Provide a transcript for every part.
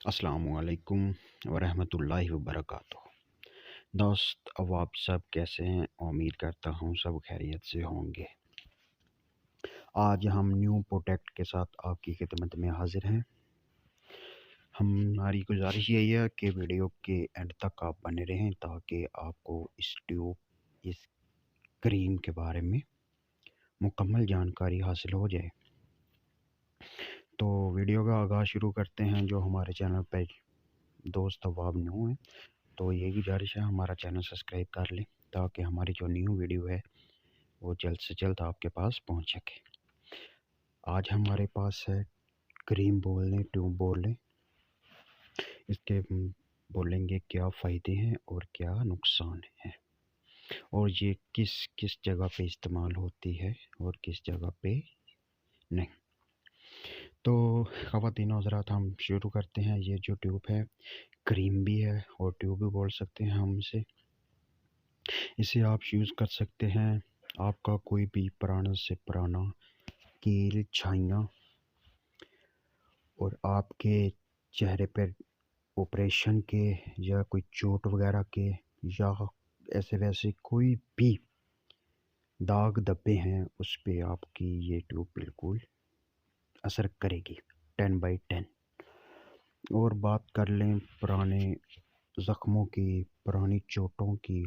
अस्सलाम वालेकुम वरहमतुल्लाहि वबरकातुह। दोस्त, अब आप सब कैसे हैं? उम्मीद करता हूँ सब खैरियत से होंगे। आज हम न्यू प्रोडक्ट के साथ आपकी खिदमत में हाजिर हैं। हमारी गुजारिश यही है कि वीडियो के एंड तक आप बने रहें ताकि आपको इस ट्यूब, इस क्रीम के बारे में मुकम्मल जानकारी हासिल हो जाए। तो वीडियो का आगाज़ शुरू करते हैं। जो हमारे चैनल पर दोस्त अब आप न्यू हैं तो यही गुजारिश है, हमारा चैनल सब्सक्राइब कर लें ताकि हमारी जो न्यू वीडियो है वो जल्द से जल्द आपके पास पहुंच सके। आज हमारे पास है क्रीम बोल लें, ट्यूब बोल लें, इसके बोलेंगे क्या फ़ायदे हैं और क्या नुकसान है और ये किस किस जगह पे इस्तेमाल होती है और किस जगह पे नहीं। तो ख़वातीन हज़रात, हम शुरू करते हैं। ये जो ट्यूब है, क्रीम भी है और ट्यूब भी बोल सकते हैं हम इसे आप यूज़ कर सकते हैं। आपका कोई भी पुराना से पुराना कील, छाइयाँ और आपके चेहरे पर ऑपरेशन के या कोई चोट वगैरह के या ऐसे वैसे कोई भी दाग धब्बे हैं, उस पे आपकी ये ट्यूब बिल्कुल असर करेगी 10/10। और बात कर लें पुराने ज़ख्मों की, पुरानी चोटों की,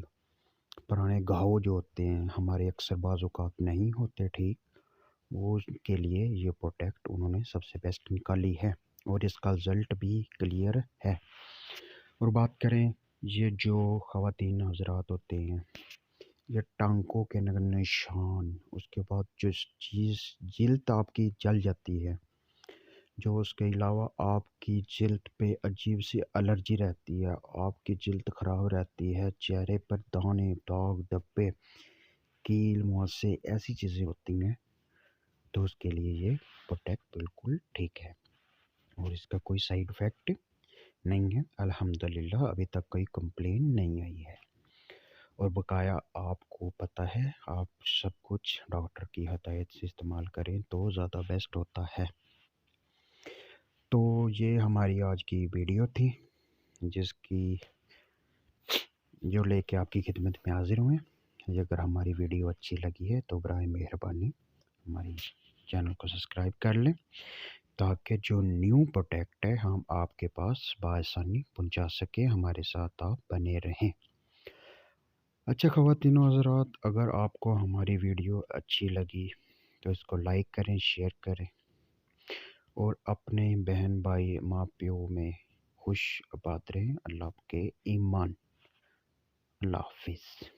पुराने घाव जो होते हैं हमारे, अक्सर बाज़ औक़ात नहीं होते ठीक, वो के लिए ये प्रोडक्ट उन्होंने सबसे बेस्ट निकाली है और इसका रिज़ल्ट भी क्लियर है। और बात करें, ये जो ख़वातीन हज़रात होते हैं, ये टांकों के निशान, उसके बाद जो चीज़ जिल्द आपकी जल जाती है, जो उसके अलावा आपकी जिल्द पे अजीब सी एलर्जी रहती है, आपकी जिल्द ख़राब रहती है, चेहरे पर दाने, दाग, धब्बे, कील, मुहासे, ऐसी चीज़ें होती हैं, तो उसके लिए ये प्रोडक्ट बिल्कुल ठीक है और इसका कोई साइड इफ़ेक्ट नहीं है। अल्हम्दुलिल्लाह अभी तक कोई कंप्लेन नहीं आई है और बकाया आपको पता है, आप सब कुछ डॉक्टर की हदायत से इस्तेमाल करें तो ज़्यादा बेस्ट होता है। तो ये हमारी आज की वीडियो थी जिसकी जो लेके आपकी खिदमत में हाजिर हुए। अगर हमारी वीडियो अच्छी लगी है तो बराए मेहरबानी हमारी चैनल को सब्सक्राइब कर लें ताकि जो न्यू प्रोडक्ट है हम आपके पास बआसानी पहुंचा सके। हमारे साथ आप बने रहें। अच्छा ख़वातीन हज़रात, अगर आपको हमारी वीडियो अच्छी लगी तो इसको लाइक करें, शेयर करें और अपने बहन भाई माँ प्यो में खुश आबाद रहें। अल्लाह के ईमान। अल्लाह हाफिज़।